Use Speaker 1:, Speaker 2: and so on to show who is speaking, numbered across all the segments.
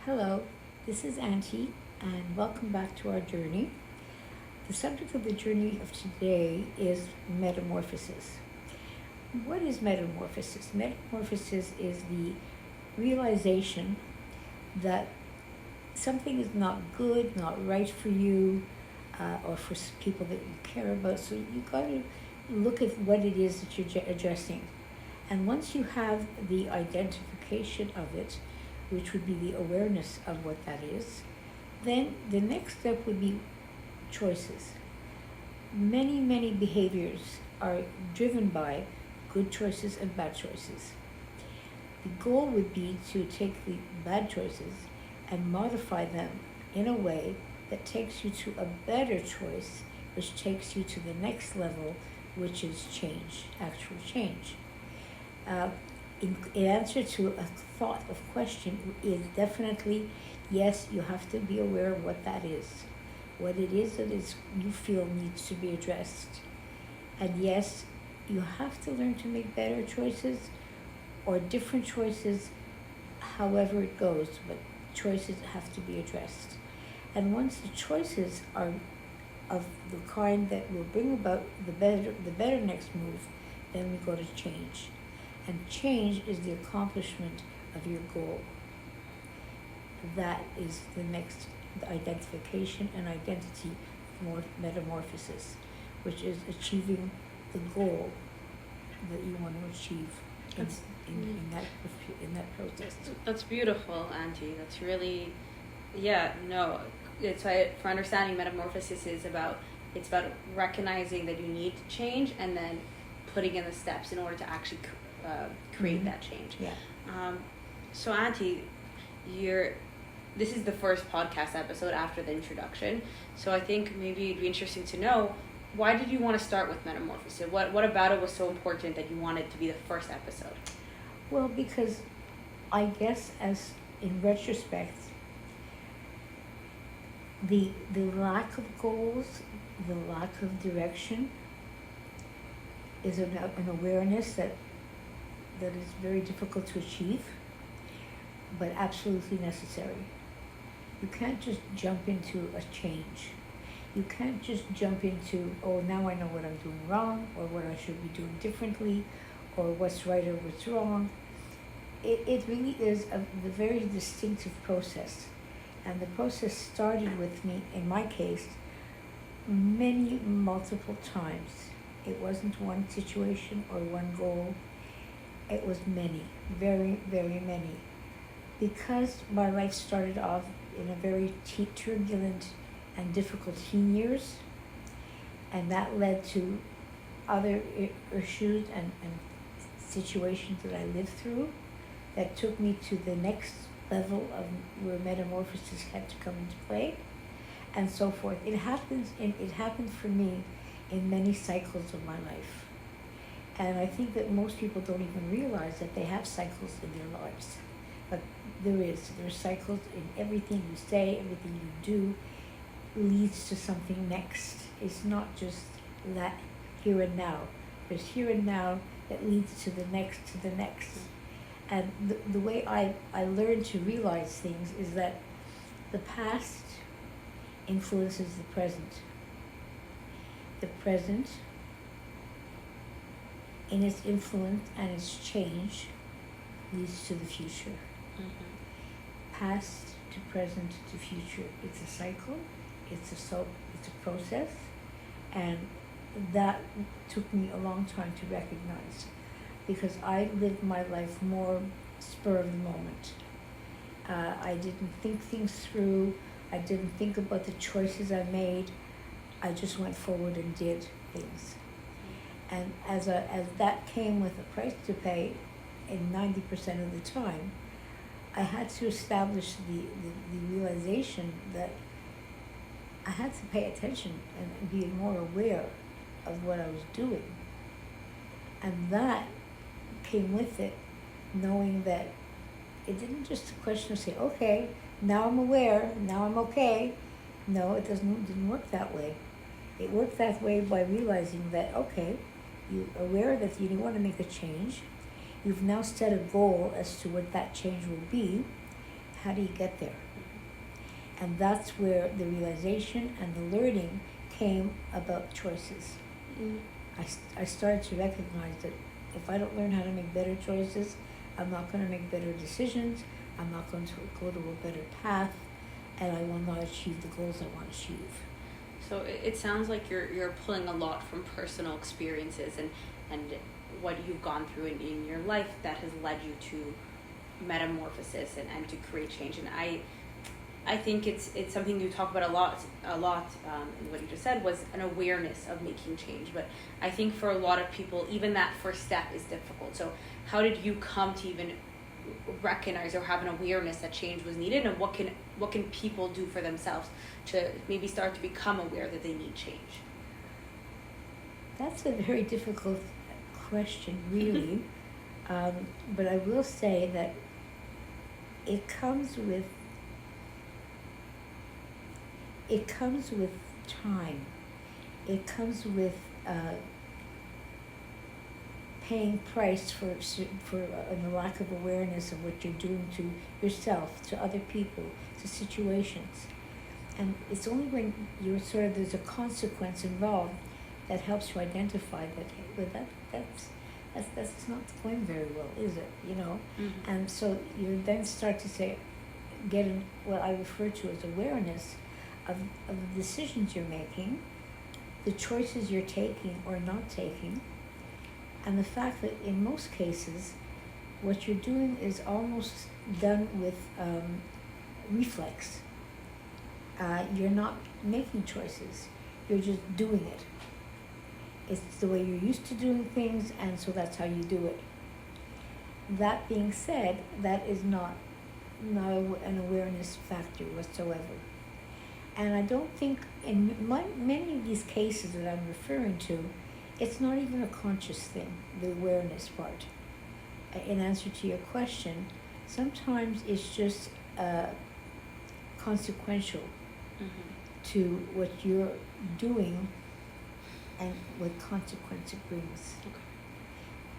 Speaker 1: Hello, this is Auntie, and welcome back to our journey. The subject of the journey of today is metamorphosis. What is metamorphosis? Metamorphosis is the realization that something is not good, not right for you, or for people that you care about. So you got to look at what it is that you're addressing. And once you have the identification of it, which would be the awareness of what that is, then the next step would be choices. Many behaviors are driven by good choices and bad choices. The goal would be to take the bad choices and modify them in a way that takes you to a better choice, which takes you to the next level, which is change, actual change. In answer to a thought of question is definitely yes, you have to be aware of what that is, what it is that is you feel needs to be addressed. And yes, you have to learn to make better choices or different choices, however it goes, but choices have to be addressed. And once the choices are of the kind that will bring about the better next move, then we go to change. And change is the accomplishment of your goal. That is the next identification and identity for metamorphosis, which is achieving the goal that you want to achieve in that process.
Speaker 2: That's beautiful, Auntie. That's really, It's for understanding metamorphosis is about recognizing that you need to change and then putting in the steps in order to actually create that change.
Speaker 1: Yeah.
Speaker 2: So Auntie, this is the first podcast episode after the introduction. So I think maybe it'd be interesting to know, why did you want to start with Metamorphosis? What about it was so important that you wanted to be the first episode?
Speaker 1: Well, because I guess as in retrospect, the lack of goals, the lack of direction is an awareness that is very difficult to achieve, but absolutely necessary. You can't just jump into a change. You can't just jump into, oh, now I know what I'm doing wrong, or what I should be doing differently, or what's right or what's wrong. It really is a very distinctive process. And the process started with me, in my case, multiple times. It wasn't one situation or one goal. It was many, very many. Because my life started off in a very turbulent and difficult teen years, and that led to other issues and situations that I lived through that took me to the next level of where metamorphosis had to come into play, and so forth. It happened for me in many cycles of my life. And I think that most people don't even realize that they have cycles in their lives. But there's cycles in everything you say, everything you do leads to something next. It's not just that here and now. There's here and now that leads to the next, And the way I learned to realize things is that the past influences the present. The present, in its influence and its change, leads to the future.
Speaker 2: Mm-hmm.
Speaker 1: Past to present to future. It's a cycle. It's a process, and that took me a long time to recognize, because I lived my life more spur of the moment. I didn't think things through. I didn't think about the choices I made. I just went forward and did things. And as that came with a price to pay, in 90% of the time, I had to establish the realization that I had to pay attention and be more aware of what I was doing. And that came with it, knowing that it didn't just a question of say, okay, now I'm aware, now I'm okay. No, it didn't work that way. It worked that way by realizing that, okay, you're aware that you want to make a change. You've now set a goal as to what that change will be. how do you get there? And that's where the realization and the learning came about choices. I started to recognize that if I don't learn how to make better choices, I'm not going to make better decisions, I'm not going to go to a better path, and I will not achieve the goals I want to achieve.
Speaker 2: So it sounds like you're pulling a lot from personal experiences and what you've gone through in your life that has led you to metamorphosis and to create change. And I think it's something you talk about a lot. In what you just said was an awareness of making change. But I think for a lot of people, even that first step is difficult. So how did you come to even recognize or have an awareness that change was needed, and what can people do for themselves to maybe start to become aware that they need change?
Speaker 1: That's a very difficult question, really. But I will say that it comes with time. It comes with paying price for a lack of awareness of what you're doing to yourself, to other people, to situations. And it's only when you're there's a consequence involved that helps you identify that, hey, but that's not going very well, is it? And so you then start to get what I refer to as awareness of the decisions you're making, the choices you're taking or not taking, and the fact that in most cases, what you're doing is almost done with reflex. You're not making choices, you're just doing it. It's the way you're used to doing things, and so that's how you do it. That being said, that is not an awareness factor whatsoever. And I don't think in many of these cases that I'm referring to, it's not even a conscious thing, the awareness part. In answer to your question, sometimes it's just consequential to what you're doing and what consequence it brings.
Speaker 2: Okay.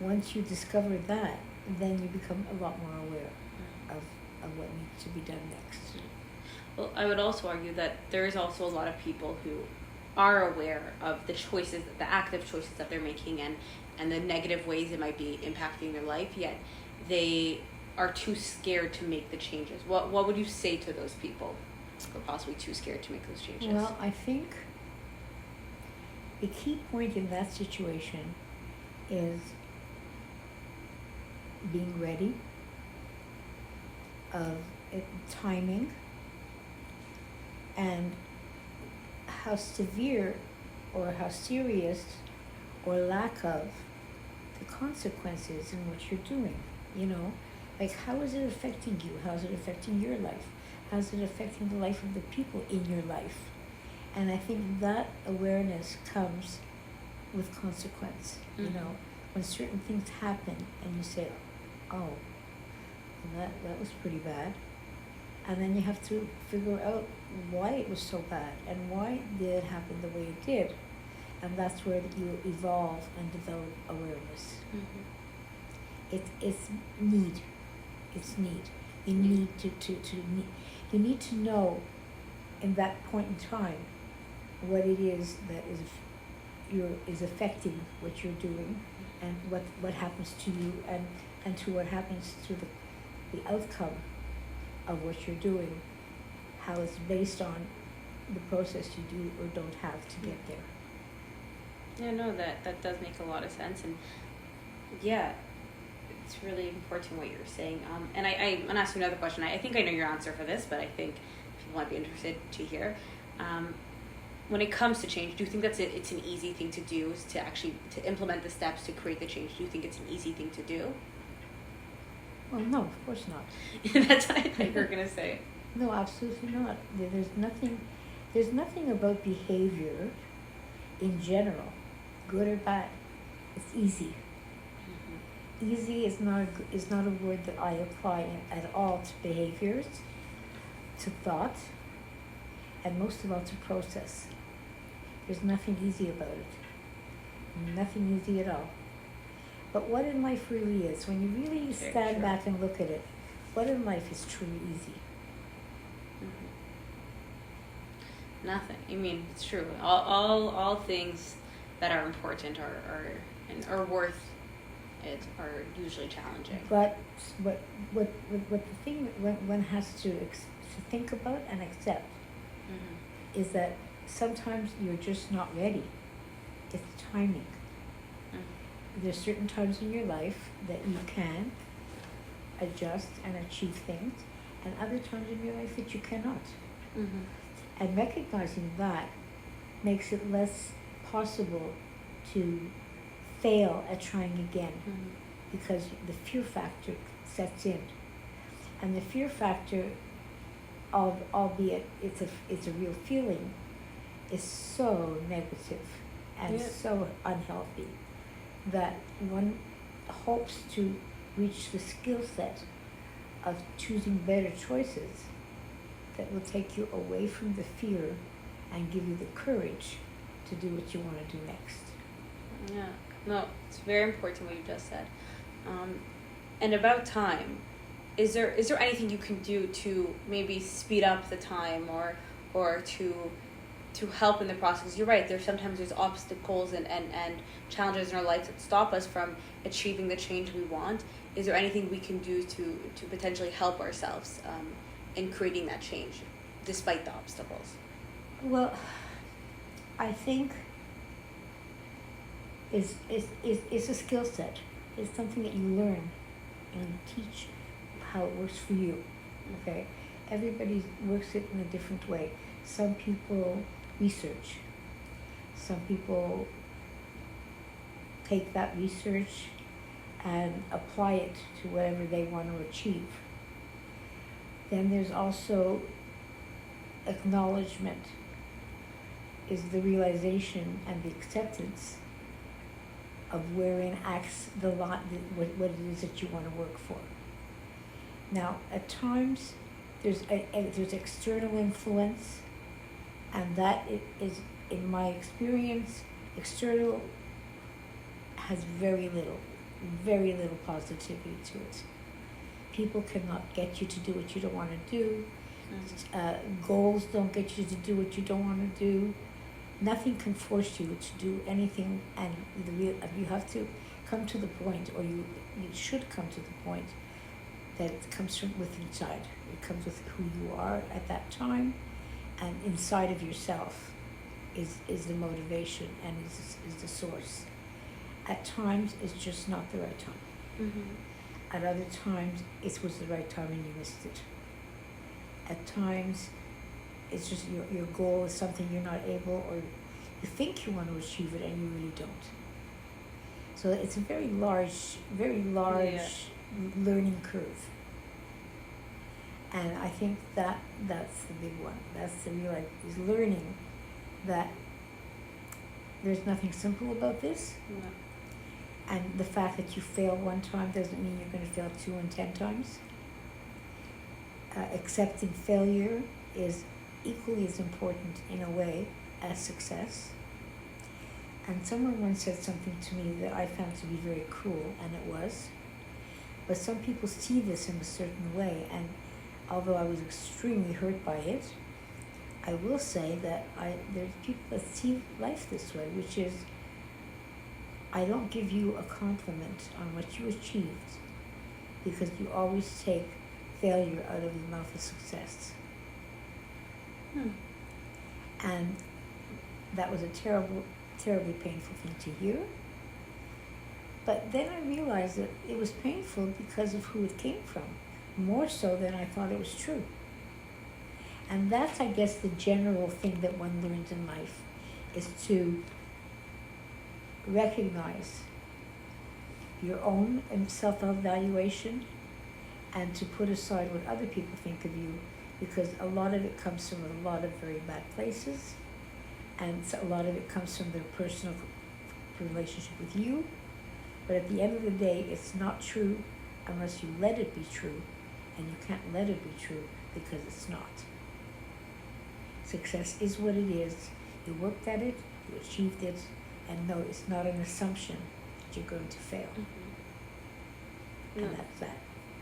Speaker 1: Once you discover that, then you become a lot more aware of what needs to be done next.
Speaker 2: Well, I would also argue that there is also a lot of people who are aware of the choices, the active choices that they're making and the negative ways it might be impacting their life, yet they are too scared to make the changes. What would you say to those people who are possibly too scared to make those changes?
Speaker 1: Well, I think the key point in that situation is being ready, of timing, and how severe or how serious or lack of the consequences in what you're doing. Like, how is it affecting you? How is it affecting your life? How is it affecting the life of the people in your life? And I think that awareness comes with consequence. When certain things happen and you say, oh, that was pretty bad. And then you have to figure out why it was so bad and why did it happen the way it did. And that's where you evolve and develop awareness. It's need. It's need. You need you need to know in that point in time what it is that is affecting what you're doing, and what happens to you, and to what happens to the outcome of what you're doing, how it's based on the process you do or don't have to get there.
Speaker 2: Yeah, no, that does make a lot of sense, and yeah, it's really important what you're saying. And I'm gonna ask you another question. I think I know your answer for this, but I think people might be interested to hear. When it comes to change, do you think it's an easy thing to do, is to implement the steps to create the change? Do you think it's an easy thing to do?
Speaker 1: Well, no, of course not.
Speaker 2: That's what I thought you were gonna say.
Speaker 1: No, absolutely not. There's nothing about behavior in general, good or bad. It's easy. Easy is not a word that I apply at all to behaviors, to thought, and most of all to process. There's nothing easy about it. Nothing easy at all. But what in life really is, when you really stand back and look at it, what in life is truly easy?
Speaker 2: Nothing. I mean, it's true. All things that are important are worth it are usually challenging.
Speaker 1: But what the thing that one has to think about and accept is that sometimes you're just not ready. It's timing. There's certain times in your life that you can adjust and achieve things, and other times in your life that you cannot. And recognizing that makes it less possible to fail at trying again, because the fear factor sets in. And the fear factor, albeit it's a real feeling, is so negative and so unhealthy that one hopes to reach the skill set of choosing better choices that will take you away from the fear and give you the courage to do what you want to do next.
Speaker 2: Yeah, no, it's very important what you just said. And about time, is there anything you can do to maybe speed up the time or to help in the process? You're right, there's obstacles and challenges in our life that stop us from achieving the change we want. Is there anything we can do to potentially help ourselves in creating that change despite the obstacles?
Speaker 1: Well, I think it's a skill set. It's something that you learn and you teach how it works for you. Okay? Everybody works it in a different way. Some people research. Some people take that research and apply it to whatever they want to achieve. Then there's also acknowledgement, is the realization and the acceptance of wherein acts the lot, what it is that you want to work for. Now, at times, there's external influence, and that is, in my experience, external has very little positivity to it. People cannot get you to do what you don't want to do. Goals don't get you to do what you don't want to do. Nothing can force you to do anything, and you have to come to the point, or you should come to the point, that it comes from within inside. It comes with who you are at that time, and inside of yourself is the motivation and is the source. At times, it's just not the right time. At other times, it was the right time and you missed it. At times, it's just your goal is something you're not able, or you think you want to achieve it and you really don't. So it's a very large learning curve. And I think that's the big one. That's the real, is learning that there's nothing simple about this.
Speaker 2: No.
Speaker 1: And the fact that you fail one time doesn't mean you're going to fail 2 and 10 times. Accepting failure is equally as important in a way as success. And someone once said something to me that I found to be very cruel, and it was. But some people see this in a certain way, and although I was extremely hurt by it, I will say that there's people that see life this way, which is, I don't give you a compliment on what you achieved, because you always take failure out of the mouth of success. And that was a terribly painful thing to hear. But then I realized that it was painful because of who it came from, more so than I thought it was true. And that's, I guess, the general thing that one learns in life, is to recognize your own self-evaluation and to put aside what other people think of you, because a lot of it comes from a lot of very bad places, and a lot of it comes from their personal relationship with you. But at the end of the day, it's not true unless you let it be true, and you can't let it be true because it's not. Success is what it is. You worked at it, you achieved it, and no, it's not an assumption that you're going to fail. And that's that.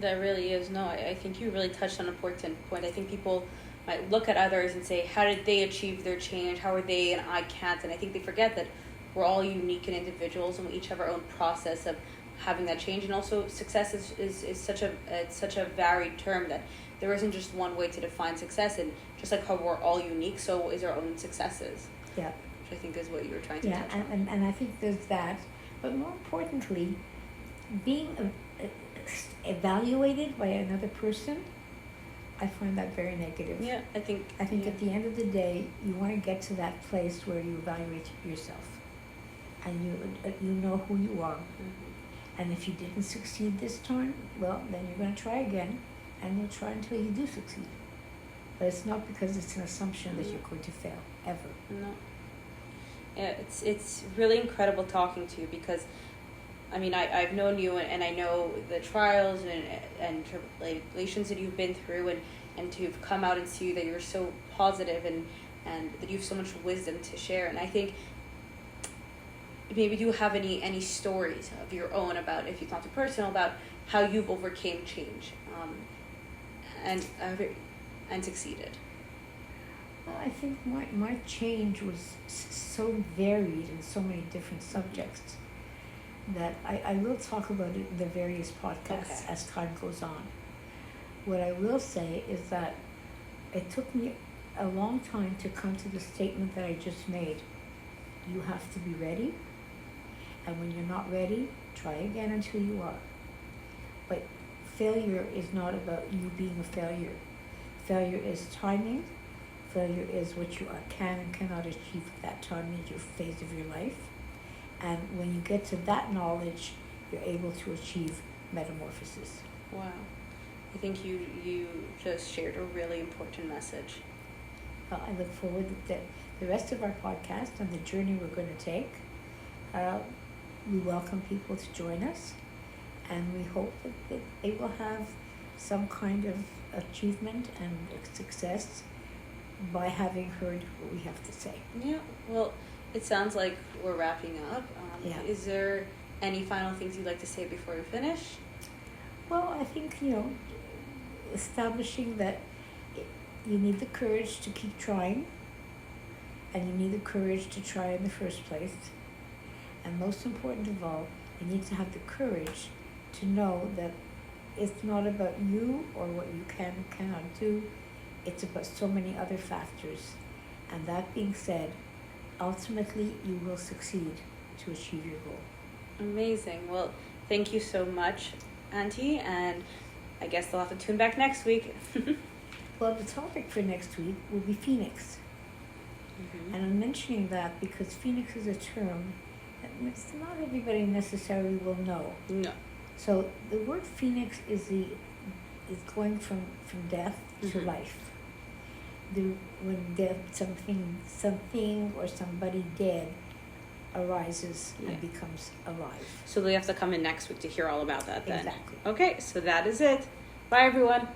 Speaker 2: That really is. No, I think you really touched on an important point. I think people might look at others and say, how did they achieve their change? How are they and I can't? And I think they forget that we're all unique and individuals, and we each have our own process of having that change. And also, success is such a varied term that there isn't just one way to define success. And just like how we're all unique, so is our own successes.
Speaker 1: Yeah.
Speaker 2: Which I think is what you were trying to touch on.
Speaker 1: And I think there's that. But more importantly, being evaluated by another person, I find that very negative.
Speaker 2: Yeah, I think
Speaker 1: at the end of the day, you want to get to that place where you evaluate yourself, and you know who you are.
Speaker 2: Mm-hmm.
Speaker 1: And if you didn't succeed this time, well, then you're going to try again, and you'll try until you do succeed. But it's not because it's an assumption that you're going to fail, ever.
Speaker 2: No. Yeah, it's really incredible talking to you, because I mean, I've known you, and I know the trials and tribulations that you've been through, and to come out and see that you're so positive and that you have so much wisdom to share. And I think maybe do you have any stories of your own about, if it's not too personal, about how you've overcame change and succeeded?
Speaker 1: Well, I think my change was so varied in so many different subjects that I will talk about it in the various podcasts as time goes on. What I will say is that it took me a long time to come to the statement that I just made. You have to be ready, and when you're not ready, try again until you are. But failure is not about you being a failure. Failure is timing. Failure is what you can and cannot achieve at that time in your phase of your life. And when you get to that knowledge, you're able to achieve metamorphosis.
Speaker 2: Wow. I think you just shared a really important message.
Speaker 1: Well, I look forward to the rest of our podcast and the journey we're going to take. We welcome people to join us, and we hope that they will have some kind of achievement and success by having heard what we have to say.
Speaker 2: Yeah, well, it sounds like we're wrapping up. Is there any final things you'd like to say before we finish?
Speaker 1: Well, I think, establishing that you need the courage to keep trying, and you need the courage to try in the first place. And most important of all, you need to have the courage to know that it's not about you or what you can and cannot do. It's about so many other factors. And that being said, ultimately you will succeed to achieve your goal.
Speaker 2: Amazing. Well, thank you so much, Auntie, and I guess they'll have to tune back next week.
Speaker 1: Well, the topic for next week will be Phoenix. Mm-hmm. And I'm mentioning that because Phoenix is a term that not everybody necessarily will know.
Speaker 2: No.
Speaker 1: So the word Phoenix is going from death to life. When death, something or somebody dead arises and becomes alive.
Speaker 2: So they have to come in next week to hear all about that then.
Speaker 1: Exactly.
Speaker 2: Okay, so that is it. Bye, everyone.